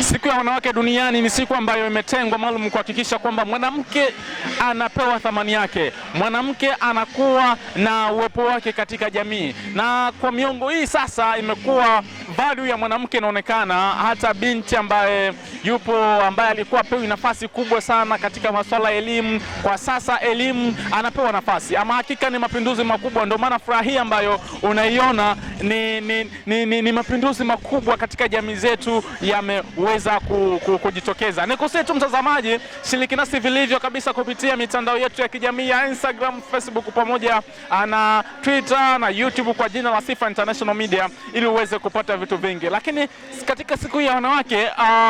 Siku ya wanawake duniani ni siku ambayo imetengwa maalum kuhakikisha kwamba mwanamke anapewa thamani yake, mwanamke anakuwa na uwepo wake katika jamii. Na kwa miongo hii sasa imekuwa value ya mwanamke inaonekana. Hata binti ambaye alikuwa pewi nafasi kubwa sana katika masuala ya elimu, kwa sasa elimu anapewa nafasi. Ama hakika ni mapinduzi makubwa, ndio maana furaha hii ambayo unaiona ni mapinduzi makubwa katika jamii zetu yameweza kujitokeza. Nikusii tu mtazamaji, shiriki nasi vilivyo kabisa kupitia mitandao yetu ya kijamii ya Instagram, Facebook pamoja na Twitter na YouTube kwa jina la Sifa International Media ili uweze kupata vitu vingi. Lakini katika siku ya wanawake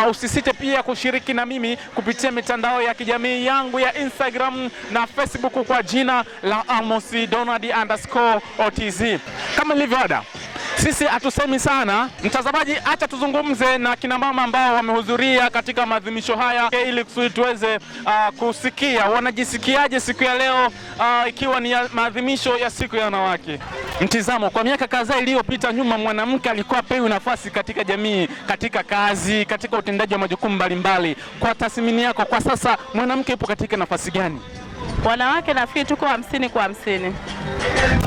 usisite pia kushiriki na mimi kupitia mitandao ya kijamii yangu ya Instagram na Facebook kwa jina la @AmosDonald_OTZ. Kama ilivyo ada, sisi hatusemi sana mtazamaji, acha tuzungumze na kina mama ambao wamehudhuria katika maadhimisho haya ili tuweze kusikia wanajisikiaje siku ya leo ikiwa ni maadhimisho ya siku ya wanawake. Mtizamo, kwa miaka kadhaa iliyopita nyuma, mwanamke alikuwa pewi nafasi katika jamii, katika kazi, katika utendaji wa majukumu mbalimbali. Kwa tathmini yako, kwa sasa mwanamke yupo katika nafasi gani? Wanawake nafikiri tuko 50 kwa 50.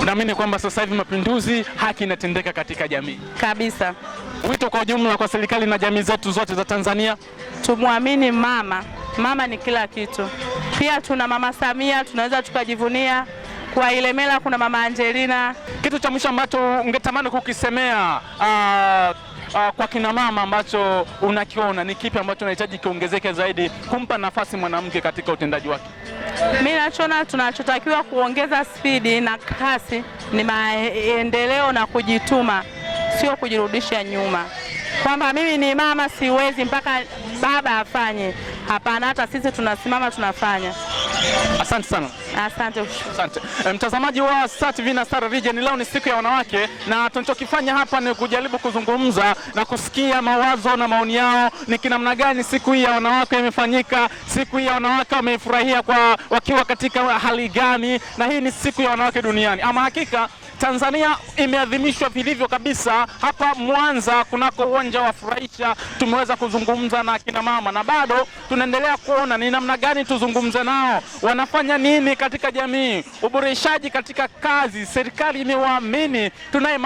Unaamini kwamba sasa hivi mapinduzi, haki inatendeka katika jamii? Kabisa. Wito kwa ujumla kwa serikali na jamii zetu zote za Tanzania? Tumwamini mama. Mama ni kila kitu. Pia tuna Mama Samia, tunaweza tukajivunia. Kwa Ilemela kuna Mama Angelina. Kitu cha mwisho ambacho ungetamani kukisemea kwa kina mama ambacho unakiona ni kipi ambacho unahitaji kiongezeke zaidi kumpa nafasi mwanamke katika utendaji wake? Mimi nachoona tunachotakiwa kuongeza spidi na kasi ni maendeleo na kujituma, sio kujirudisha nyuma. Kwamba mimi ni mama siwezi mpaka baba afanye. Hapana, hata sisi tunasimama tunafanya. Asante sana. Asante. Asante. Mtazamaji wa Star TV na Star Region, leo ni siku ya wanawake na tunachokifanya hapa ni kujaribu kuzungumza na kusikia mawazo na maoni yao ni kinamna gani siku hii ya wanawake imefanyika, siku hii ya wanawake wamefurahia kwa wakiwa katika hali gani, na hii ni siku ya wanawake duniani. Ama hakika Tanzania imeadhimishwa vilivyo kabisa. Hapa Mwanza kunako uwanja wa Furahisha tumeweza kuzungumza na kina mama na bado tunaendelea kuona ni namna gani tuzungumze nao, wanafanya nini katika jamii, uboreshaji katika kazi, serikali imewaamini. Tunaye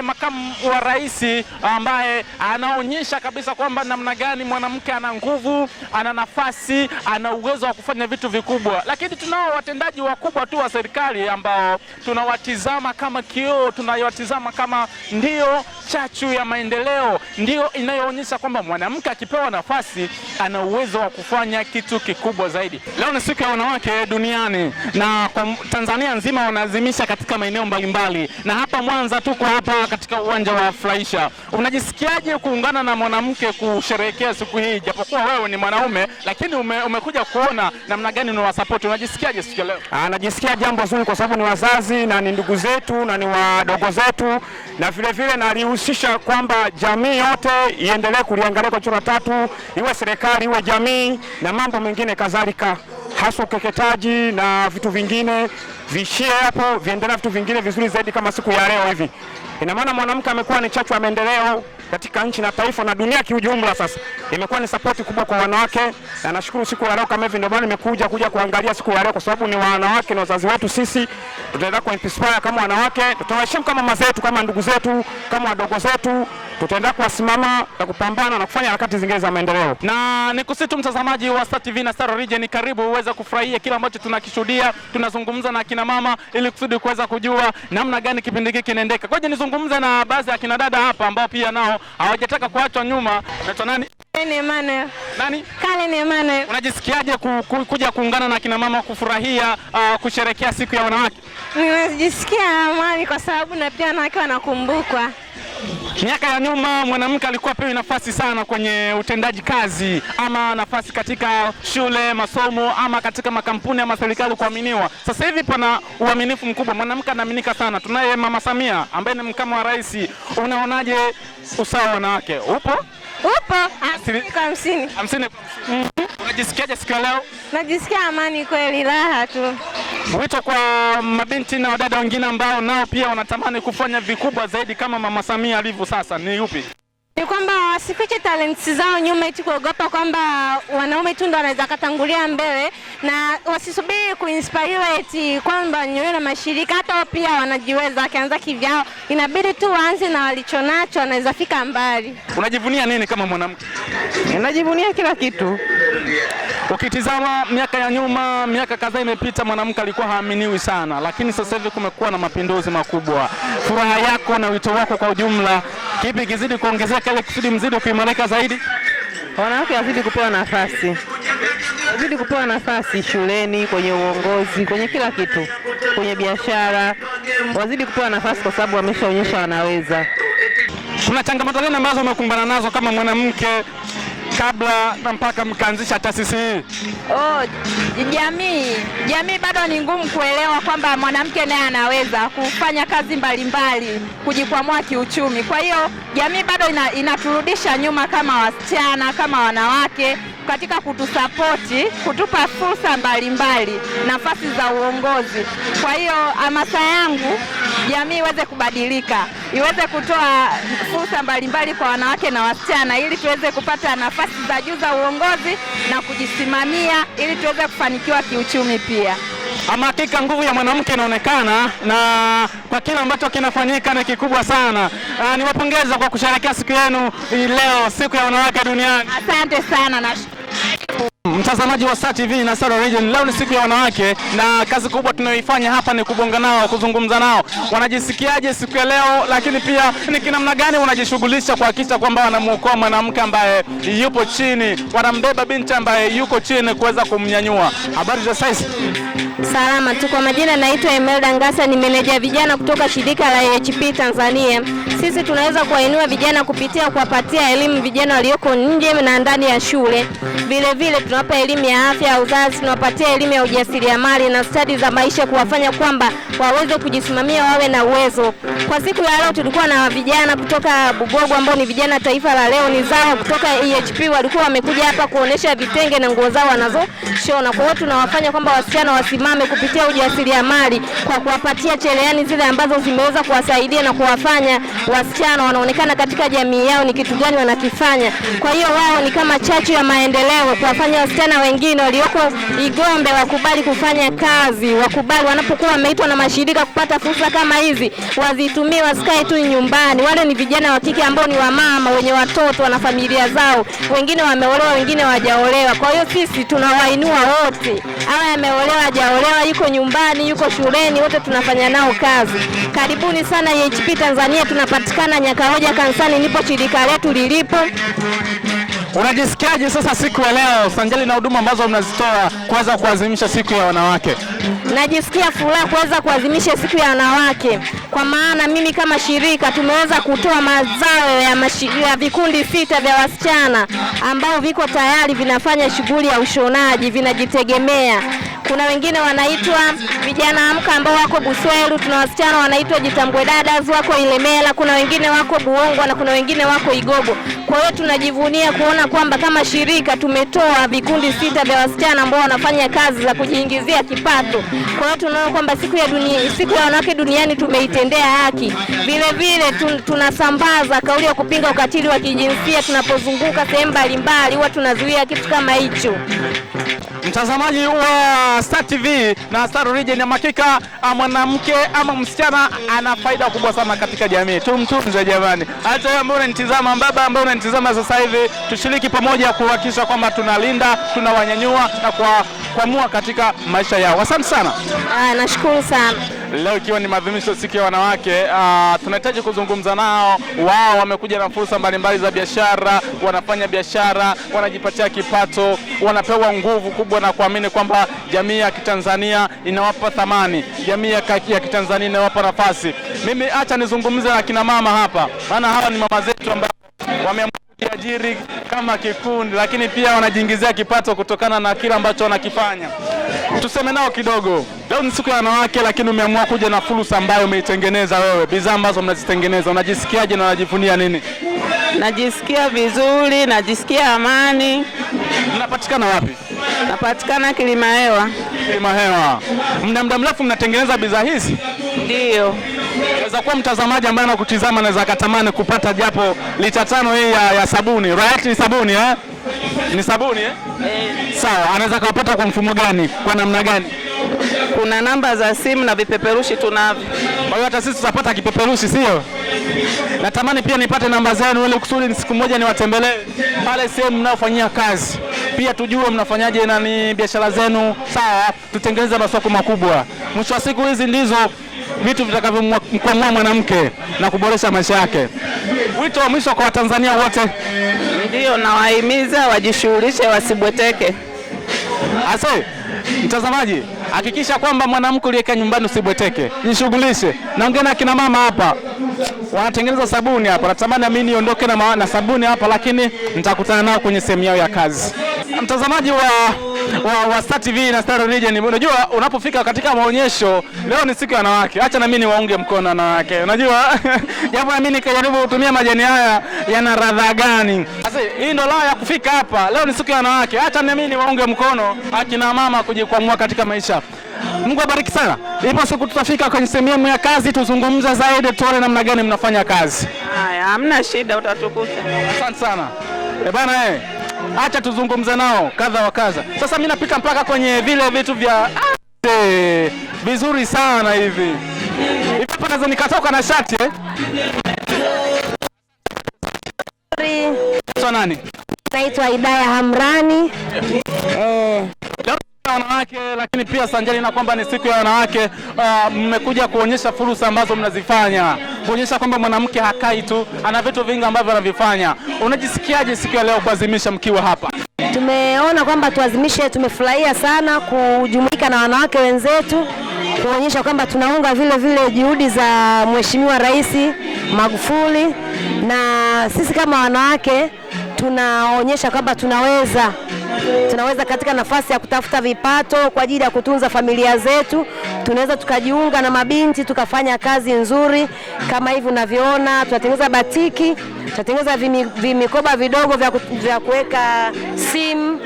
makamu wa rais ambaye anaonyesha kabisa kwamba namna gani mwanamke ana nguvu, ana nafasi, ana uwezo wa kufanya vitu vikubwa. Lakini tunao watendaji wakubwa tu wa serikali ambao tunawatizama kama kioo, tunawatizama kama ndio chachu ya maendeleo, ndio inayoonyesha kwamba mwanamke akipewa nafasi ana uwezo wa kufanya kitu kikubwa zaidi. Leo ni siku ya wanawake duniani na kwa Tanzania nzima wanaadhimisha katika maeneo mbalimbali, na hapa Mwanza tuko hapa katika uwanja wa Furahisha. Unajisikiaje kuungana na mwanamke kusherehekea siku hii, japokuwa wewe ni mwanaume lakini umekuja kuona namna gani unawasupport? Unajisikiaje siku leo? Najisikia jambo zuri kwa sababu ni wazazi na ni ndugu zetu na ni wadogo zetu, na vile vile nalihusisha kwamba jamii yote iendelee kuliangalia kwa jicho tatu, iwe serikali iwe jamii na mambo mengine kadhalika, hasa ukeketaji na vitu vingine vishie hapo, viendelee vitu vingine vizuri zaidi kama siku ya leo hivi. Ina maana mwanamke amekuwa ni chachu ya maendeleo katika nchi na taifa na dunia kiujumla. Sasa imekuwa ni support kubwa kwa wanawake na nashukuru siku ya leo kama hivi, ndio maana nimekuja kuangalia siku ya leo kwa sababu ni wanawake na wazazi wetu. Sisi tutaenda ku inspire kama wanawake, tutawaheshimu kama mama zetu, kama ndugu zetu, kama wadogo zetu, tutaenda kusimama na kupambana na kufanya harakati zingine za maendeleo. Na nikusitu mtazamaji wa Star TV na Star Region, karibu uweze kufurahia kila ambacho tunakishuhudia. Tunazungumza na kina mama ili kusudi kuweza kujua namna gani kipindi hiki kinaendeka. Ngoja nizungumze na baadhi ya kina dada hapa ambao pia nao hawajataka kuachwa nyuma. Unaitwa nani? Ni Emmanuel. Nani? Kale ni Emmanuel. Unajisikiaje kuja kuungana na kina mama kufurahia kusherehekea siku ya wanawake? Ninajisikia amani kwa sababu na pia wanawake wanakumbukwa. Miaka ya nyuma mwanamke alikuwa pewi nafasi sana kwenye utendaji kazi ama nafasi katika shule, masomo ama katika makampuni ama serikali kuaminiwa. Sasa hivi pana uaminifu mkubwa, mwanamke anaaminika sana. Tunaye Mama Samia ambaye ni makamu wa rais. Unaonaje usawa wa wanawake? Upo? Upo 50. 50. Unajisikiaje siku ya leo? Najisikia amani kweli, raha tu. Wito kwa mabinti na wadada wengine ambao nao pia wanatamani kufanya vikubwa zaidi kama Mama Samia alivyo sasa ni yupi? Ni kwamba wasifiche talents zao nyuma eti kuogopa kwamba wanaume tu ndo wanaweza katangulia mbele, na wasisubiri kuinspire eti kwamba nyoyo na mashirika, hata wao pia wanajiweza, wakianza kivyao. Inabidi tu waanze na walichonacho, wanaweza fika mbali. Unajivunia nini kama mwanamke? Najivunia kila kitu. Ukitizama miaka ya nyuma, miaka kadhaa imepita, mwanamke alikuwa haaminiwi sana, lakini sasa hivi kumekuwa na mapinduzi makubwa. Furaha yako na wito wako kwa ujumla, kipi kizidi kuongezeka ili kusudi mzidi kuimarika zaidi? Wanawake wazidi kupewa nafasi. Wazidi kupewa nafasi shuleni, kwenye uongozi, kwenye kila kitu, kwenye biashara. Wazidi kupewa nafasi kwa sababu wameshaonyesha wanaweza. Kuna changamoto gani ambazo umekumbana nazo kama mwanamke kabla na mpaka mkaanzisha taasisi hii? Jamii bado ni ngumu kuelewa kwamba mwanamke naye anaweza kufanya kazi mbalimbali, kujikwamua kiuchumi. Kwa hiyo jamii bado inaturudisha nyuma kama wasichana, kama wanawake, katika kutusapoti, kutupa fursa mbalimbali, nafasi za uongozi. Kwa hiyo hamasa yangu, jamii iweze kubadilika, iweze kutoa fursa mbalimbali kwa wanawake na wasichana, ili tuweze kupata nafasi za juu za uongozi na kujisimamia, ili tuweze kufanikiwa kiuchumi pia. Ama hakika nguvu ya mwanamke inaonekana, na kwa kile ambacho kinafanyika ni kikubwa sana. Niwapongeza kwa kusherehekea siku yenu leo, siku ya wanawake duniani. Asante sana na Mtazamaji wa Star TV na Star Region, leo ni siku ya wanawake na kazi kubwa tunayoifanya hapa ni kubonga nao, kuzungumza nao. Wanajisikiaje siku ya leo, lakini pia ni kinamna gani wanajishughulisha kuhakikisha kwamba wanamuokoa mwanamke ambaye yupo chini, wanambeba binti ambaye yuko chini kuweza kumnyanyua. Habari za saizi? Salama tu. Kwa majina naitwa Emelda Ngasa, ni meneja vijana kutoka shirika la HP Tanzania. Sisi tunaweza kuwainua vijana kupitia kuwapatia elimu vijana walioko nje na ndani ya shule. Vile vile tunawapa elimu ya afya ya uzazi, tunawapatia elimu ya ujasiriamali na stadi za maisha, kuwafanya kwamba waweze kujisimamia, wawe na uwezo. Kwa siku ya leo tulikuwa na vijana kutoka Bugogo ambao ni vijana taifa la leo, ni zao kutoka HP, walikuwa wamekuja hapa kuonesha vitenge na nguo zao wanazoshona. Kwa hiyo tunawafanya kwamba wasichana wasimame kupitia ujasiriamali kwa kuwapatia cherehani zile ambazo zimeweza kuwasaidia na kuwafanya wasichana wanaonekana katika jamii yao ni kitu gani wanakifanya. Kwa hiyo wao ni kama chachu ya maendeleo, kuwafanya wasichana wengine walioko Igombe wakubali kufanya kazi, wakubali wanapokuwa wameitwa na mashirika kupata fursa kama hizi, wazitumie, wasikae tu nyumbani. Wale ni vijana wa kike ambao ni wamama wenye watoto, wana familia zao, wengine wameolewa, wengine hawajaolewa. Kwa hiyo sisi tunawainua wote, awe ameolewa, hajaolewa, yuko nyumbani, yuko shuleni, wote tunafanya nao kazi. Karibuni sana HP Tanzania, tunapatikana Nyakahoja kanisani, nipo shirika letu lilipo. Unajisikiaje sasa siku ya leo sanjali na huduma ambazo mnazitoa kuweza kuadhimisha siku ya wanawake? Najisikia furaha kuweza kuadhimisha siku ya wanawake, kwa maana mimi kama shirika tumeweza kutoa mazao ya vikundi 6 vya wasichana ambao viko tayari vinafanya shughuli ya ushonaji, vinajitegemea. Kuna wengine wanaitwa vijana amka ambao wako Busweru, tuna wasichana wanaitwa Jitambwe Dadas wako Ilemela, kuna wengine wako Buongwa na kuna wengine wako Igogo. Kwa hiyo tunajivunia kuona kwamba kama shirika tumetoa vikundi 6 vya wasichana ambao wanafanya kazi za kujiingizia kipato. Kwa hiyo tunaona kwamba siku ya wanawake duniani tumeitendea haki. Vile vile tunasambaza kauli ya kupinga ukatili wa kijinsia, tunapozunguka sehemu mbalimbali huwa tunazuia kitu kama hicho. Mtazamaji wa Star TV na Star Region, ya hakika mwanamke ama msichana ana faida kubwa sana katika jamii. Tumtunze jamani. Hata wewe ambao unanitazama, baba ambao unanitazama sasa hivi, tushiriki pamoja kuhakikisha kwamba tunalinda, tunawanyanyua na kuamua katika maisha yao. Asante sana. Nashukuru sana. Leo ikiwa ni maadhimisho siku ya wanawake, tunahitaji kuzungumza nao. Wao wamekuja na fursa mbalimbali za biashara, wanafanya biashara, wanajipatia kipato, wanapewa nguvu kubwa na kuamini kwamba jamii ya Kitanzania inawapa thamani, jamii ya Kitanzania inawapa nafasi. Mimi acha nizungumze na kina mama hapa, maana hawa ni mama zetu ambao wameamua kujiajiri kama kikundi, lakini pia wanajiingizia kipato kutokana na kile ambacho wanakifanya. Tuseme nao kidogo. Leo ni siku ya wanawake, lakini umeamua kuja na fursa ambayo umeitengeneza wewe, bidhaa ambazo mnazitengeneza. Unajisikiaje na unajivunia nini? Najisikia vizuri, najisikia amani. Mnapatikana wapi? Napatikana Kilimahewa. Kilimahewa. Muda mrefu mnatengeneza bidhaa hizi? Ndio. Inaweza kuwa mtazamaji ambaye anakutizama anaweza akatamani kupata japo lita 5 hii ya sabuni. Right, ni sabuni eh? Ni sabuni eh? Sawa, anaweza kupata kwa mfumo gani? Kwa namna gani? Kuna namba za simu na vipeperushi tunavyo. Kwa hiyo hata sisi tutapata kipeperushi, sio? Natamani pia nipate namba zenu ili kusudi siku moja niwatembelee pale sehemu mnaofanyia kazi. Pia tujue mnafanyaje na ni biashara zenu, sawa? Tutengeneze masoko makubwa. Mwisho wa siku hizi ndizo vitu vitakavyomkwamua mwanamke na kuboresha maisha yake. Wito wa mwisho kwa Watanzania wote. Ndio, nawahimiza wajishughulishe, wasibweteke. Ase, mtazamaji, hakikisha kwamba mwanamke uliyekaa nyumbani usibweteke. Jishughulishe. Naongea na kina mama hapa. Wanatengeneza sabuni hapa. Natamani mimi niondoke na sabuni hapa, lakini nitakutana nao kwenye sehemu yao ya kazi. Mtazamaji wa Star TV na Star Region, unajua unapofika katika maonyesho, leo ni siku ya wanawake. Acha na mimi niwaunge mkono wanawake. Unajua japo na mimi nikajaribu kutumia majani haya yana radha gani. Sasa hii ndio la ya kufika hapa. Leo ni siku ya wanawake. Acha na mimi niwaunge mkono akina mama kujikwamua katika maisha. Mungu abariki sana. Ipo siku tutafika kwenye sehemu ya kazi tuzungumza zaidi, tuone namna gani mnafanya kazi. Haya, hamna shida, utatukuta. Asante sana. Bana acha tuzungumze nao kadha wa kadha. Sasa mimi napita mpaka kwenye vile vitu vya vizuri sana hivi. Hivi hapa naweza nikatoka na shati eh? So nani? Naitwa Idaya Hamrani. Wanawake, lakini pia sanjari na kwamba ni siku ya wanawake, mmekuja kuonyesha fursa ambazo mnazifanya, kuonyesha kwamba mwanamke hakai tu, ana vitu vingi ambavyo anavifanya. Unajisikiaje siku ya leo kuadhimisha mkiwa hapa? Tumeona kwamba tuadhimishe, tumefurahia sana kujumuika na wanawake wenzetu, kuonyesha kwamba tunaunga vile juhudi za Mheshimiwa Rais Magufuli, na sisi kama wanawake tunaonyesha kwamba tunaweza katika nafasi ya kutafuta vipato kwa ajili ya kutunza familia zetu. Tunaweza tukajiunga na mabinti tukafanya kazi nzuri kama hivi unavyoona. Tunatengeneza batiki, tunatengeneza vimikoba vidogo vya kuweka simu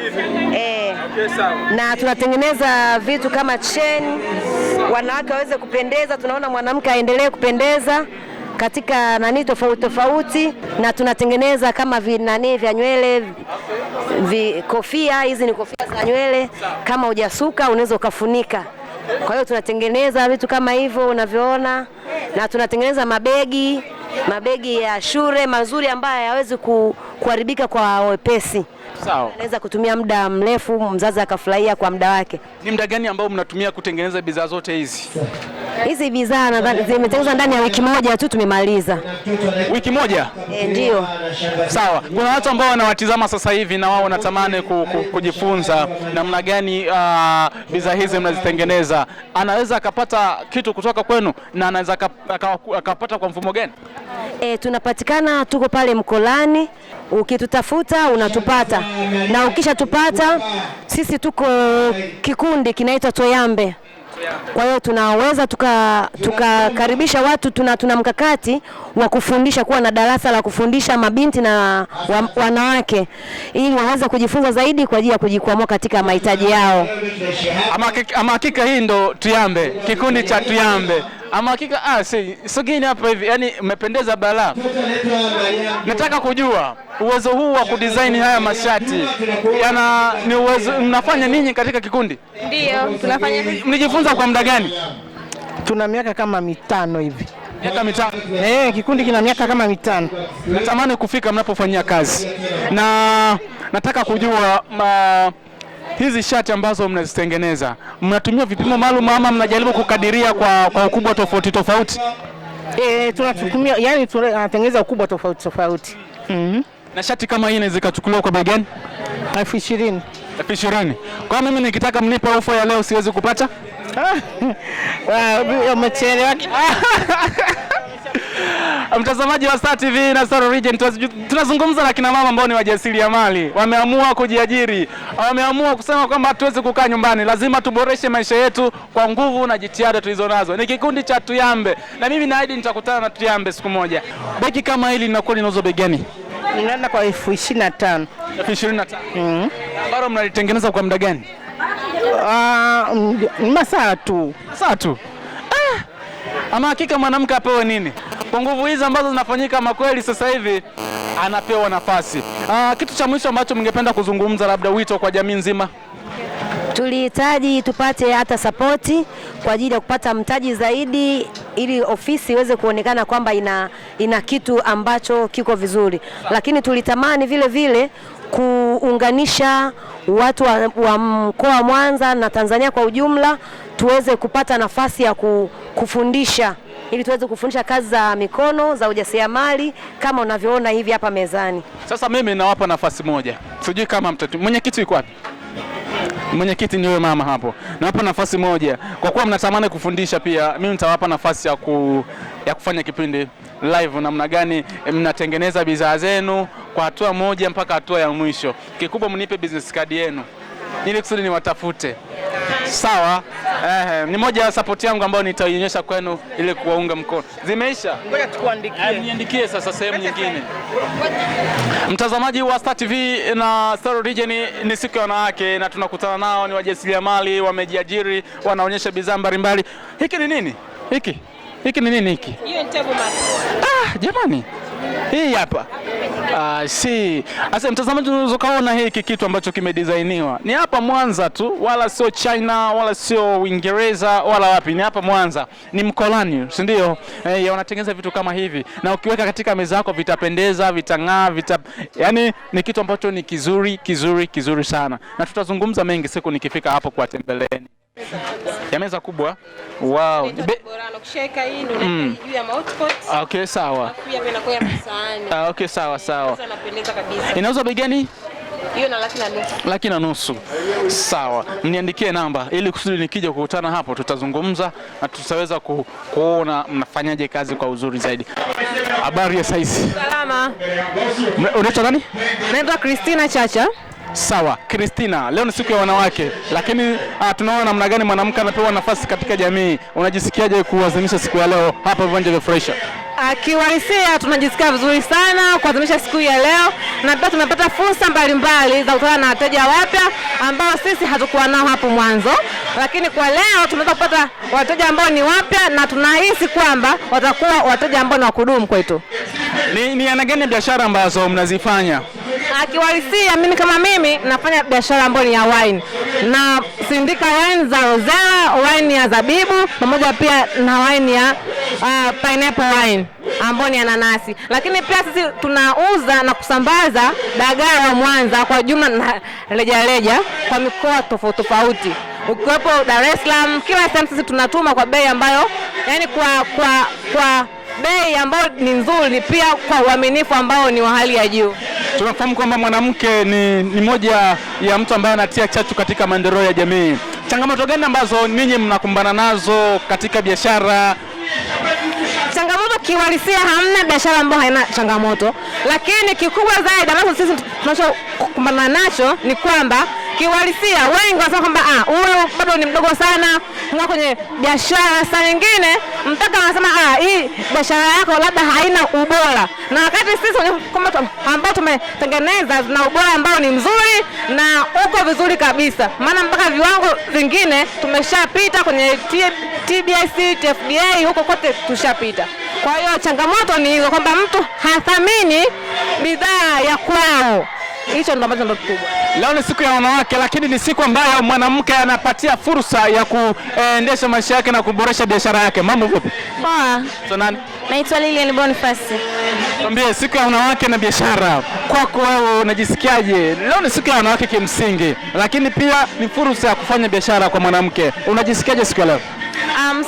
na tunatengeneza vitu kama cheni, wanawake waweze kupendeza. Tunaona mwanamke aendelee kupendeza katika tofauti, na tunatengeneza kama vya nywele, kofia. Hizi ni kofia za nywele, kama hujasuka unaweza ukafunika. Kwa hiyo tunatengeneza vitu kama hivyo unavyoona, na tunatengeneza mabegi ya shule mazuri ambayo hayawezi kuharibika kwa wepesi. Sawa. Anaweza kutumia muda mrefu, mzazi akafurahia kwa muda wake. Ni muda gani ambao mnatumia kutengeneza bidhaa zote hizi? Hizi bidhaa nadhani zimetengenezwa ndani ya wiki moja tu tumemaliza. Wiki moja? Ndio. Sawa. Kuna watu ambao wanawatizama sasa hivi na wao wanatamani kujifunza namna gani bidhaa hizi mnazitengeneza. Anaweza akapata kitu kutoka kwenu na anaweza akapata kwa mfumo gani? Tunapatikana, tuko pale Mkolani. Ukitutafuta unatupata, na ukishatupata sisi tuko kikundi kinaitwa Toyambe. Kwa hiyo tunaweza tukakaribisha watu, tuna mkakati wa kufundisha, kuwa na darasa la kufundisha mabinti na wanawake ili waweze kujifunza zaidi kwa ajili ya kujikwamua katika mahitaji yao. Ama hakika hii ndo Tuyambe, kikundi cha Tuyambe. Ama hakika sogeni hapa hivi, yani mmependeza balaa. Nataka kujua uwezo huu wa kudesign haya mashati ni uwezo mnafanya ninyi katika kikundi? Ndio, tunafanya. Mlijifunza kwa muda gani? Tuna miaka kama 5 hivi. Miaka 5? Kikundi kina miaka kama 5. Natamani kufika mnapofanyia kazi. Na nataka kujua hizi shati ambazo mnazitengeneza, mnatumia vipimo maalum ama mnajaribu kukadiria kwa ukubwa tofauti? Tunatumia, yani tunatengeneza ukubwa tofauti. Na shati kama hii inaweza kuchukuliwa kwa bei gani? 20,000. 20,000. Kwa mimi nikitaka mnipe ofa ya leo siwezi kupata? Umechelewa. Mtazamaji wa Star TV na Star Region, tunazungumza na kina mama ambao ni wajasiriamali, wameamua kujiajiri, wameamua kusema kwamba hatuwezi kukaa nyumbani, lazima tuboreshe maisha yetu kwa nguvu na jitihada tulizonazo. Ni kikundi cha Tuyambe na mimi naahidi nitakutana na Tuyambe siku moja. Begi kama hili linakuwa linauzwa bei gani? Ninaenda kwa 25,000. 25,000. Bado mnalitengeneza kwa muda gani? Masaa tu. Masaa tu. Ama hakika mwanamke apewe nini? Kwa nguvu hizi ambazo zinafanyika makweli sasa hivi anapewa nafasi. Kitu cha mwisho ambacho mngependa kuzungumza, labda wito kwa jamii nzima? Tulihitaji tupate hata sapoti kwa ajili ya kupata mtaji zaidi ili ofisi iweze kuonekana kwamba ina kitu ambacho kiko vizuri, lakini tulitamani vile vile kuunganisha watu wa mkoa wa Mwanza na Tanzania kwa ujumla tuweze kupata nafasi ya kufundisha ili tuweze kufundisha kazi za mikono za ujasiriamali kama unavyoona hivi hapa mezani. Sasa mimi nawapa nafasi moja, sijui kama mwenyekiti yuko wapi? Mwenyekiti ni wewe mama hapo. Nawapa nafasi moja. Kwa kuwa mnatamani kufundisha pia, mimi nitawapa nafasi ya kufanya kipindi live namna gani mnatengeneza bidhaa zenu kwa hatua moja mpaka hatua ya mwisho. Kikubwa mnipe business card yenu ili kusudi niwatafute. Sawa? Ni moja ya support yangu ambayo nitaionyesha kwenu ili kuwaunga mkono. Zimeisha? Ngoja tukuandikie. Niandikie sasa sehemu nyingine. Mtazamaji wa Star TV na Star Region, ni siku ya wanawake na tunakutana nao ni wajasiriamali, wamejiajiri, wanaonyesha bidhaa mbalimbali. Hiki ni nini? Hiki ni nini hiki? Hiyo ni table mat. Jamani. Hii hapa. Asa mtazamaji, unaweza kaona hiki kitu ambacho kimedesigniwa. Ni hapa Mwanza tu, wala sio China, wala sio Uingereza, wala wapi. Ni hapa Mwanza. Ni Mkolani, si ndio? Wanatengeneza vitu kama hivi. Na ukiweka katika meza yako vitapendeza, vitang'aa, yani ni kitu ambacho ni kizuri sana. Na tutazungumza mengi siku nikifika hapo kuwatembeleeni. Ya meza kubwa. Wow. Ukishika hii ndio unaweka juu ya hotpot. Okay, sawa. Pia vinakuwa msahani. Okay, sawa. Inapendeza kabisa. Inauzwa bei gani? Hiyo na 1,500,000. 1,500,000. Sawa. Mniandikie namba ili kusudi nikija kukutana hapo tutazungumza na tutaweza kuona mnafanyaje kazi kwa uzuri zaidi. Habari ya saizi? Salama. Unaitwa nani? Naitwa Christina Chacha. Sawa, Christina, leo ni siku ya wanawake, lakini tunaona namna gani mwanamke anapewa nafasi katika jamii. Unajisikiaje kuadhimisha siku ya leo hapa viwanja vya Furahisha? Kiuhalisia tunajisikia vizuri sana kuadhimisha siku ya leo, na pia tumepata fursa mbalimbali za kukutana na wateja wapya ambao sisi hatukuwa nao hapo mwanzo, lakini kwa leo tumeweza kupata wateja ambao ni wapya na tunahisi kwamba watakuwa wateja ambao ni wa kudumu kwetu. Ni aina gani ya biashara ambazo mnazifanya? Kiuhalisia mimi nafanya biashara ambayo ni ya wine. Na sindika wine za rosella, wine ya zabibu, pamoja pia na wine ya pineapple wine ambayo ni nanasi. Lakini pia sisi tunauza na kusambaza dagaa wa Mwanza kwa jumla na rejareja kwa mikoa tofauti. Ukiwepo Dar es Salaam, kila sehemu sisi tunatuma kwa bei ambayo yani kwa bei ambayo ni nzuri, pia kwa uaminifu ambao ni wa hali ya juu. Tunafahamu kwamba mwanamke ni moja ya mtu ambaye anatia chachu katika maendeleo ya jamii. Changamoto gani ambazo ninyi mnakumbana nazo katika biashara? Changamoto kiuhalisia hamna biashara ambayo haina changamoto, lakini kikubwa zaidi ambacho sisi tunachokumbana nacho ni kwamba kiuhalisia wengi wanasema kwamba huyu bado ni mdogo sana kwa kwenye biashara. Saa nyingine mpaka wanasema hii biashara yako labda haina ubora, na wakati sisi ambao tumetengeneza na ubora ambao ni mzuri na uko vizuri kabisa, maana mpaka viwango vingine tumeshapita kwenye TBS, TFDA, huko kote tushapita. Kwa hiyo changamoto ni hizo kwamba mtu hathamini bidhaa ya kwao. Hicho ndio ambacho kikubwa. Leo ni siku ya wanawake, lakini ni siku ambayo mwanamke anapatia fursa ya kuendesha maisha yake na kuboresha biashara yake. Mambo vipi? Poa. So nani? Naitwa Lilian Boniface. Tuambie, siku ya wanawake na biashara, kwako wewe unajisikiaje? Leo ni siku ya wanawake kimsingi, lakini pia ni fursa ya kufanya biashara kwa mwanamke. Unajisikiaje siku ya leo?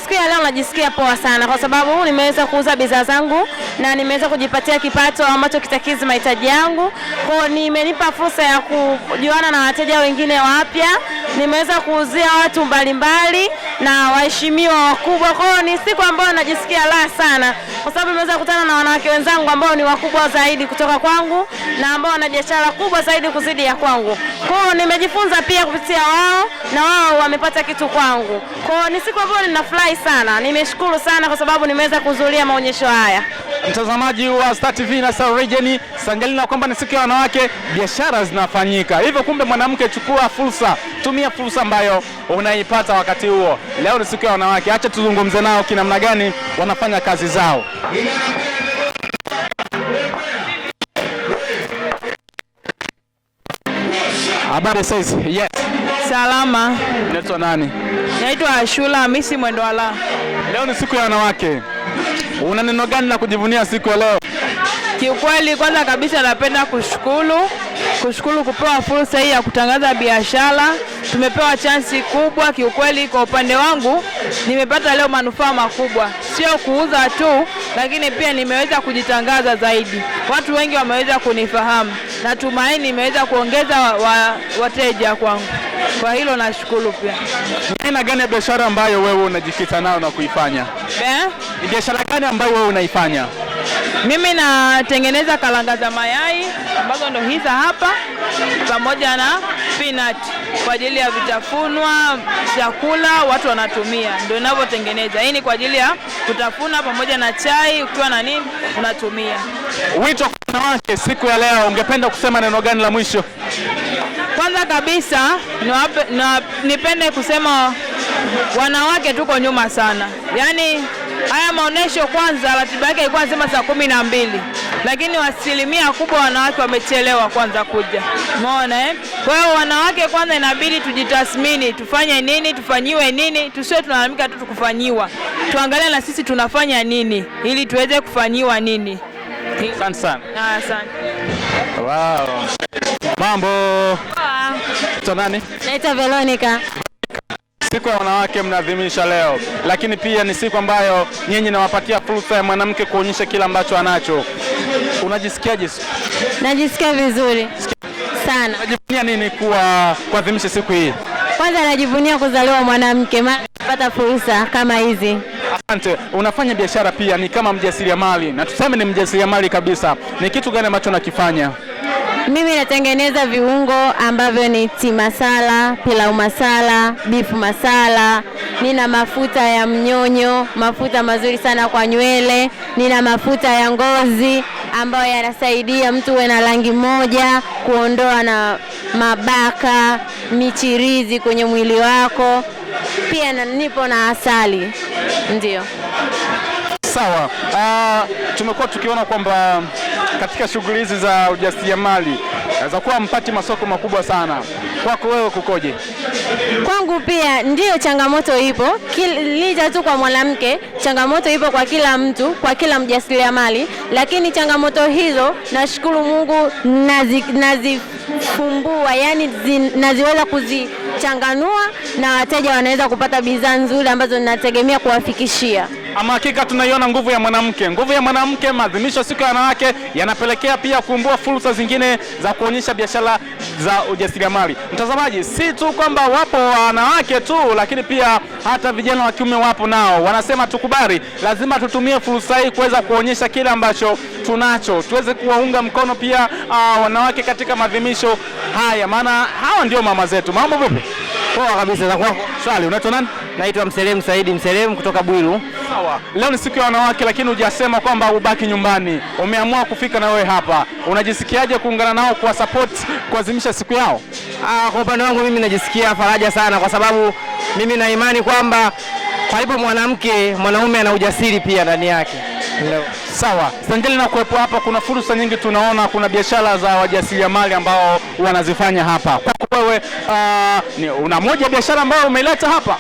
Siku ya leo najisikia poa sana kwa sababu nimeweza kuuza bidhaa zangu na nimeweza kujipatia kipato ambacho kitakidhi mahitaji yangu. Kwa hiyo nimenipa fursa ya kujuana na wateja wengine wapya. Nimeweza kuuzia watu mbalimbali na waheshimiwa wakubwa. Kwa hiyo ni siku ambayo najisikia raha sana kwa sababu nimeweza kukutana na wanawake wenzangu ambao ni wakubwa zaidi kutoka kwangu na ambao wana biashara kubwa zaidi kuzidi ya kwangu. Kwa hiyo nimejifunza pia kupitia wao na wao wamepata kitu kwangu. Kwa hiyo ni siku ambayo ninafurahi sana. Nimeshukuru sana kwa sababu nimeweza kuhudhuria maonyesho haya. Mtazamaji wa Star TV na Star Region, sanjali na kwamba ni siku ya wanawake, biashara zinafanyika. Hivyo kumbe mwanamke, chukua fursa, tumia fursa ambayo unaipata wakati huo. Leo ni siku ya wanawake, acha tuzungumze nao kinamna gani wanafanya kazi zao. Habari sasa? Yes. Salama. Unaitwa nani? Naitwa Ashura Hamisi Mwendowala. Leo ni siku ya wanawake. Una neno gani la kujivunia siku ya leo? Kiukweli, kwanza kabisa napenda kushukuru kupewa fursa hii ya kutangaza biashara. Tumepewa chansi kubwa kiukweli. Kwa upande wangu nimepata leo manufaa makubwa, sio kuuza tu, lakini pia nimeweza kujitangaza zaidi. Watu wengi wameweza kunifahamu. Natumaini nimeweza kuongeza wateja kwangu. Kwa hilo nashukuru pia. Ni aina gani ya biashara ambayo wewe unajikita nayo na kuifanya? Ni biashara gani ambayo wewe unaifanya? Mimi natengeneza karanga za mayai ambazo ndo hizi hapa, pamoja na peanut kwa ajili ya vitafunwa, chakula watu wanatumia, ndio ninavyotengeneza. Hii ni kwa ajili ya kutafuna pamoja na chai, ukiwa na nini unatumia. Wito kwa wanawake siku ya leo, ungependa kusema neno gani la mwisho? Kwanza kabisa nipende kusema wanawake tuko nyuma sana. Yaani haya maonesho kwanza ratiba yake ilikuwa inasema saa 12, lakini asilimia kubwa wanawake wamechelewa kwanza kuja. Umeona eh? Kwa hiyo wanawake kwanza inabidi tujitathmini, tufanye nini, tufanyiwe nini, tusiwe tunalalamika tu tukufanyiwa. Tuangalie na sisi tunafanya nini ili tuweze kufanyiwa nini. Asante sana. Asante. Wow. Mambo. Unaitwa nani? Naitwa Veronica. Siku ya wanawake mnaadhimisha leo, lakini pia ni siku ambayo nyinyi nawapatia fursa ya mwanamke kuonyesha kila ambacho anacho. Unajisikiaje? Najisikia vizuri sana. Unajivunia nini kuadhimisha siku hii? Kwanza najivunia kuzaliwa mwanamke, maana napata fursa kama hizi. Asante. Unafanya biashara pia, ni kama mjasiriamali, na tuseme ni mjasiriamali kabisa. Ni kitu gani ambacho unakifanya? Mimi natengeneza viungo ambavyo ni masala, pilau masala, bifu masala. Nina mafuta ya mnyonyo, mafuta mazuri sana kwa nywele. Nina mafuta ya ngozi ambayo yanasaidia mtu uwe na rangi moja, kuondoa na mabaka, michirizi kwenye mwili wako. Pia nipo na asali. Ndio. Sawa. Tumekuwa tukiona kwamba katika shughuli hizi za ujasiriamali inaweza kuwa mpati masoko makubwa sana. Kwako wewe kukoje? Kwangu pia ndio changamoto ipo, licha tu kwa mwanamke, changamoto ipo kwa kila mtu, kwa kila mjasiriamali, lakini changamoto hizo nashukuru Mungu nazifumbua, yani naziweza kuzichanganua na wateja wanaweza kupata bidhaa nzuri ambazo ninategemea kuwafikishia. Ama hakika tunaiona nguvu ya mwanamke. Nguvu ya mwanamke, maadhimisho siku ya wanawake yanapelekea pia kuumbua fursa zingine za kuonyesha biashara za ujasiriamali. Mtazamaji, si tu kwamba wapo wanawake tu, lakini pia hata vijana wa kiume wapo nao. Wanasema tukubali, lazima tutumie fursa hii kuweza kuonyesha kile ambacho tunacho. Tuweze kuwaunga mkono pia wanawake katika maadhimisho haya, maana hawa ndio mama zetu. Mambo vipi? Poa kabisa. Za kwako? Swali, unaitwa nani? Naitwa Mselemu Saidi Mselemu kutoka Bwiru. Sawa. Leo ni siku ya wanawake, lakini hujasema kwamba ubaki nyumbani. Umeamua kufika na wewe hapa. Unajisikiaje kuungana nao kwa support kuadhimisha siku yao? Kwa upande wangu mimi najisikia faraja sana, kwa sababu mimi na imani kwamba palipo mwanamke, mwanaume ana ujasiri pia ndani yake. Sawa. Sanjali na kuwepo hapa, kuna fursa nyingi tunaona, kuna biashara za wajasiriamali ambao wanazifanya hapa. Kwa wewe una moja biashara ambayo umeileta hapa?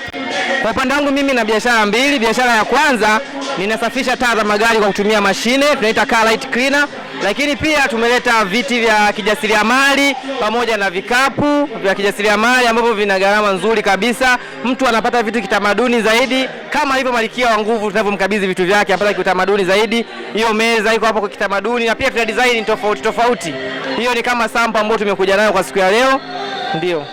Kwa upande wangu mimi na biashara mbili. Biashara ya kwanza ninasafisha taa za magari kwa kutumia mashine, tunaita car light cleaner. Lakini pia tumeleta viti vya kijasiriamali pamoja na vikapu vya kijasiriamali ambavyo vina gharama nzuri kabisa. Mtu anapata vitu kitamaduni zaidi, kama alivyo Malkia wa Nguvu tunavyomkabidhi vitu vyake, anapata kitamaduni zaidi. Hiyo meza iko hapo kwa kitamaduni, na pia tuna design tofauti tofauti. Hiyo ni kama sample ambayo tumekuja nayo kwa siku ya leo. Ndio.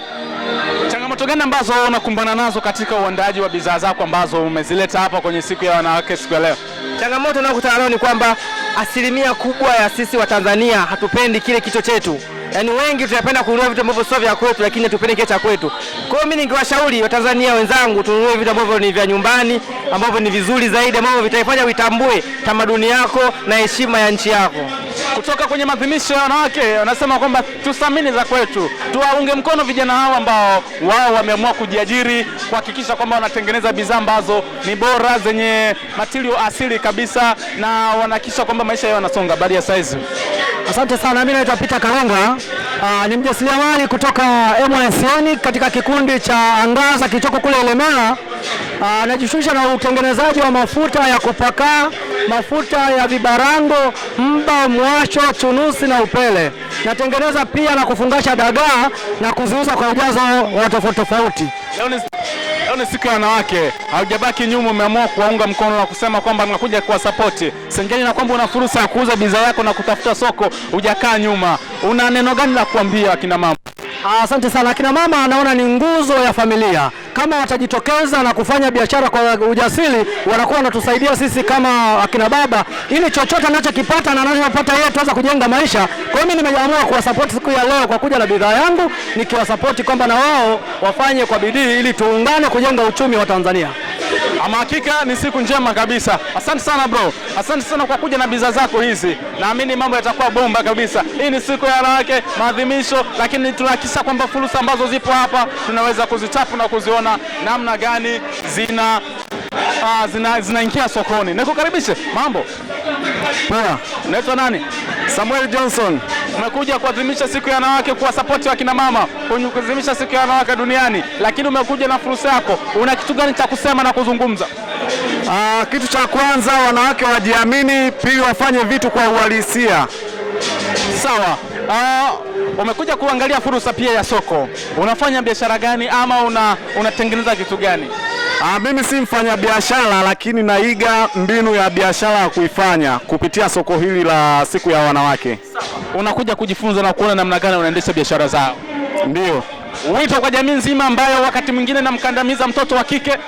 Changamoto gani ambazo unakumbana nazo katika uandaaji wa bidhaa zako ambazo umezileta hapa kwenye siku ya wanawake siku ya leo? Changamoto ninayokutana nayo ni kwamba asilimia kubwa ya sisi wa Tanzania hatupendi kile kicho chetu. Yaani wengi tunapenda kununua vitu ambavyo sio vya kwetu, lakini tupende kile cha kwetu. Kwa hiyo mimi ningewashauri Watanzania wenzangu tununue vitu ambavyo ni vya nyumbani, ambavyo ni vizuri zaidi, ambavyo vitaifanya uitambue tamaduni yako na heshima ya nchi yako. Kutoka kwenye maadhimisho ya wanawake wanasema kwamba tuthamini za kwetu, tuwaunge mkono vijana hao ambao wao wameamua kujiajiri, kuhakikisha kwamba wanatengeneza bidhaa ambazo ni bora, zenye material asili kabisa, na wanahakikisha kwamba maisha yao yanasonga. Habari ya saizi? Asante sana, mimi naitwa Peter Kalonga, ni mjasiriamali kutoka MSN katika kikundi cha Angaza kilichoko kule Ilemela. Najishughulisha na utengenezaji wa mafuta ya kupakaa, mafuta ya vibarango, mba, mwasho, chunusi na upele. Natengeneza pia na kufungasha dagaa na kuziuza kwa ujazo wa tofauti tofauti. Leo ni siku ya wanawake, haujabaki nyuma, umeamua kuwaunga mkono na kusema kwamba mnakuja kuwasapoti. Sengeni na kwamba una fursa ya kuuza bidhaa yako na kutafuta soko, hujakaa nyuma. Una neno gani la kuambia akina mama? Asante sana. Akina mama naona ni nguzo ya familia. Kama watajitokeza na kufanya biashara kwa ujasiri, wanakuwa wanatusaidia sisi kama akina baba, ili chochote anachokipata na anachopata yeye tuweza kujenga maisha. Kwa hiyo mimi nimeamua kuwasupport siku ya leo kwa kuja na bidhaa yangu, nikiwasupport kwamba na wao wafanye kwa bidii ili tuungane kujenga uchumi wa Tanzania. Ama hakika ni siku njema kabisa. Asante sana bro. Asante sana kwa kuja na bidhaa zako hizi. Naamini mambo yatakuwa bomba kabisa. Hii ni siku ya wanawake, maadhimisho, lakini tunahakikisha kwamba fursa ambazo zipo hapa tunaweza kuzitapu na kuziona namna gani zinaingia sokoni. Nikukaribishe. Mambo? Poa. Unaitwa nani? Samuel Johnson. Umekuja kuadhimisha siku ya wanawake, kuwasapoti wakina mama kwenye kuadhimisha siku ya wanawake duniani, lakini umekuja na fursa yako. Una kitu gani cha kusema na kuzungumza? Kitu cha kwanza, wanawake wajiamini, pili wafanye vitu kwa uhalisia. Sawa. Umekuja kuangalia fursa pia ya soko. Unafanya biashara gani ama unatengeneza kitu gani? Mimi si mfanya biashara, lakini naiga mbinu ya biashara ya kuifanya kupitia soko hili la siku ya wanawake. Unakuja kujifunza na kuona namna gani unaendesha biashara zao. Ndio. Wito kwa jamii nzima ambayo wakati mwingine namkandamiza mtoto wa kike.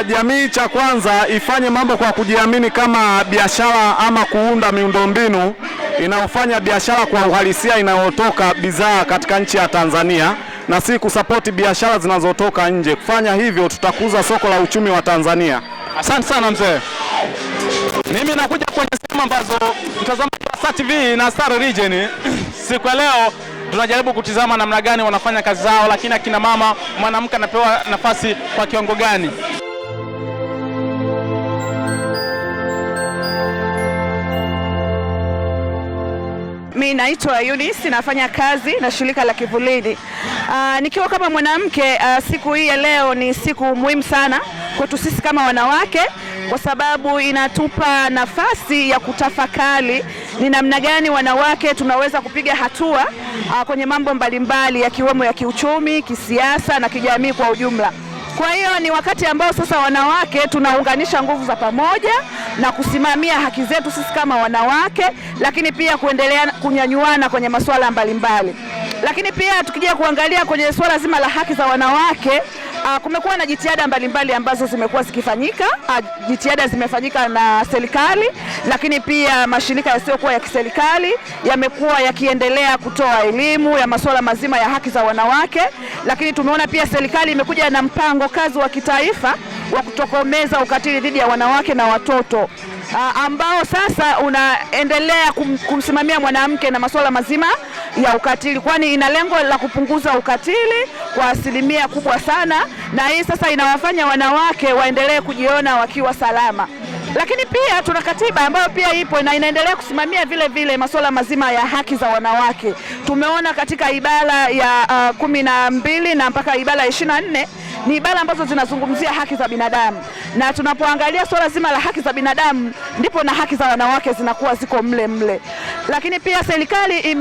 Jamii cha kwanza ifanye mambo kwa kujiamini kama biashara, ama kuunda miundombinu inayofanya biashara kwa uhalisia inayotoka bidhaa katika nchi ya Tanzania, na si kusapoti biashara zinazotoka nje. Kufanya hivyo tutakuza soko la uchumi wa Tanzania. Asante sana mzee. Mimi nakuja kwenye sehemu ambazo mtazamaji wa Star TV na Star Region siku ya leo tunajaribu kutizama namna gani wanafanya kazi zao, lakini akina mama, mwanamke anapewa nafasi kwa kiwango gani? Mimi naitwa Eunice, nafanya kazi na shirika la Kivulini. Nikiwa kama mwanamke, siku hii ya leo ni siku muhimu sana kwetu sisi kama wanawake, kwa sababu inatupa nafasi ya kutafakari ni namna gani wanawake tunaweza kupiga hatua kwenye mambo mbalimbali yakiwemo ya kiuchumi, kisiasa na kijamii kwa ujumla. Kwa hiyo ni wakati ambao sasa wanawake tunaunganisha nguvu za pamoja na kusimamia haki zetu sisi kama wanawake, lakini pia kuendelea kunyanyuana kwenye masuala mbalimbali. Lakini pia tukija kuangalia kwenye swala zima la haki za wanawake, kumekuwa na jitihada mbalimbali ambazo zimekuwa zikifanyika. Jitihada zimefanyika na serikali, lakini pia mashirika yasiyokuwa ya kiserikali yamekuwa yakiendelea kutoa elimu ya masuala mazima ya haki za wanawake. Lakini tumeona pia serikali imekuja na mpango kazi wa kitaifa wa kutokomeza ukatili dhidi ya wanawake na watoto, ambao sasa unaendelea kumsimamia mwanamke na masuala mazima ya ukatili, kwani ina lengo la kupunguza ukatili kwa asilimia kubwa sana, na hii sasa inawafanya wanawake waendelee kujiona wakiwa salama. Lakini pia tuna katiba ambayo pia ipo na inaendelea kusimamia vile vile masuala mazima ya haki za wanawake. Tumeona katika ibara ya 12 na mpaka ibara ya 24 ni ibara ambazo zinazungumzia haki za binadamu, na tunapoangalia swala zima la haki za binadamu ndipo na haki za wanawake zinakuwa ziko mle mle. Lakini pia serikali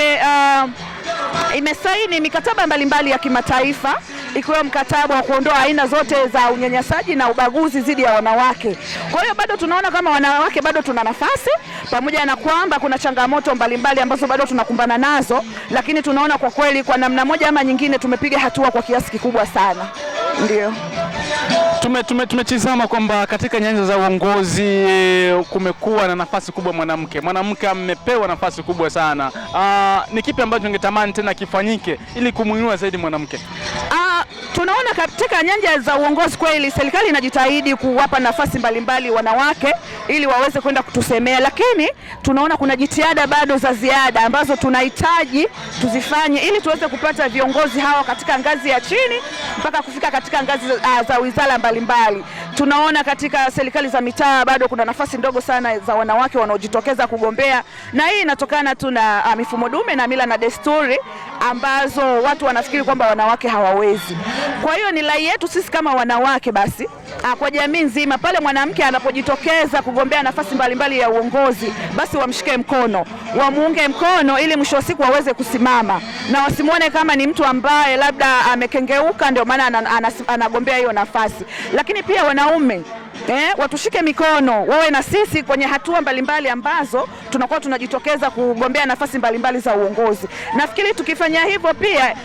imesaini mikataba mbalimbali ya kimataifa, ikiwa mkataba wa kuondoa aina zote za unyanyasaji na ubaguzi dhidi ya wanawake. Kwa hiyo bado tunaona kama wanawake bado tuna nafasi, pamoja na kwamba kuna changamoto mbalimbali ambazo bado tunakumbana nazo, lakini tunaona kwa kweli kwa namna moja ama nyingine tumepiga hatua kwa kiasi kikubwa sana. Ndio. Tumetizama kwamba katika nyanja za uongozi kumekuwa na nafasi kubwa mwanamke amepewa nafasi kubwa sana. Ni kipi ambacho ungetamani tena kifanyike ili kumuinua zaidi mwanamke? Tunaona katika nyanja za uongozi kweli serikali inajitahidi kuwapa nafasi mbalimbali wanawake ili waweze kwenda kutusemea, lakini tunaona kuna jitihada bado za ziada ambazo tunahitaji tuzifanye ili tuweze kupata viongozi hawa katika ngazi ya chini mpaka kufika katika ngazi za wizara mbalimbali. Tunaona katika serikali za mitaa bado kuna nafasi ndogo sana za wanawake wanaojitokeza kugombea, na hii inatokana tu na mifumo dume na mila na desturi ambazo watu wanafikiri kwamba wanawake hawawezi. Kwa hiyo ni rai yetu sisi kama wanawake basi kwa jamii nzima, pale mwanamke anapojitokeza kugombea nafasi mbalimbali ya uongozi, basi wamshike mkono, wamuunge mkono ili mwisho wa siku waweze kusimama na wasimuone kama ni mtu ambaye labda amekengeuka ndio maana anagombea hiyo nafasi. Lakini pia wanaume watushike mikono, wawe na sisi kwenye hatua mbalimbali ambazo tunakuwa tunajitokeza kugombea nafasi mbalimbali za uongozi. Nafikiri tukifanya hivyo pia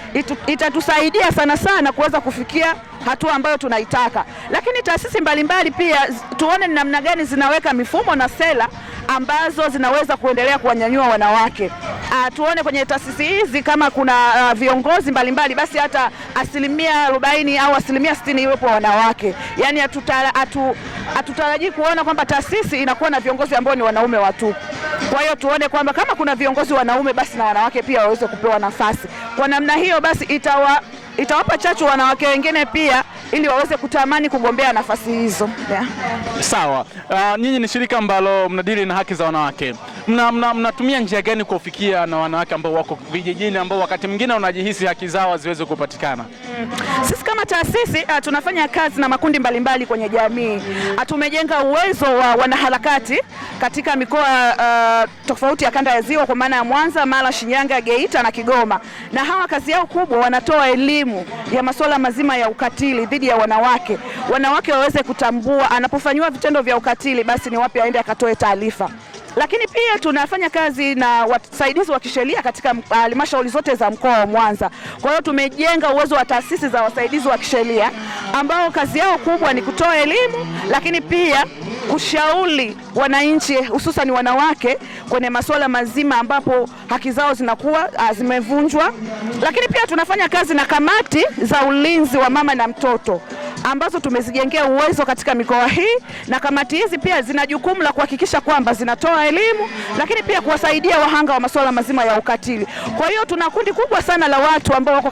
itatusaidia sana kuweza kufikia hatua ambayo tunaitaka. Lakini taasisi mbalimbali pia tuone ni namna gani zinaweka mifumo na sera ambazo zinaweza kuendelea kuwanyanyua wanawake. Tuone kwenye taasisi hizi kama kuna viongozi mbalimbali, basi hata 40% au 60% iwepo wanawake. Yaani hatutarajii kuona kwamba taasisi inakuwa na viongozi ambao ni wanaume watupu. Kwa hiyo tuone kwamba kama kuna viongozi wanaume, basi na wanawake pia waweze kupewa nafasi. Kwa namna hiyo basi itawapa chachu wanawake wengine pia ili waweze kutamani kugombea nafasi hizo. Sawa. Nyinyi ni shirika ambalo mnadili na haki za wanawake. Mnatumia njia gani kufikia na wanawake ambao wako vijijini ambao wakati mwingine wanajihisi haki zao ziweze kupatikana? Sisi kama taasisi tunafanya kazi na makundi mbalimbali kwenye jamii. Tumejenga uwezo wa wanaharakati katika mikoa tofauti ya kanda ya Ziwa, kwa maana ya Mwanza, Mara, Shinyanga, Geita na Kigoma. Na hawa kazi yao kubwa wanatoa elimu ya masuala mazima ya ukatili dhidi ya wanawake. Wanawake waweze kutambua anapofanywa vitendo vya ukatili, basi ni wapi aende akatoe taarifa. Lakini pia tunafanya kazi na wasaidizi wa kisheria katika halmashauri zote za mkoa wa Mwanza. Kwa hiyo tumejenga uwezo wa taasisi za wasaidizi wa kisheria ambao kazi yao kubwa ni kutoa elimu, lakini pia kushauri wananchi hususan wanawake kwenye masuala mazima ambapo haki zao zinakuwa zimevunjwa. Lakini pia tunafanya kazi na kamati za ulinzi wa mama na mtoto ambazo tumezijengea uwezo katika mikoa hii, na kamati hizi pia zina jukumu la kuhakikisha kwamba zinatoa elimu, lakini pia kuwasaidia wahanga wa masuala mazima ya ukatili. Kwa hiyo tuna kundi kubwa sana la watu ambao wako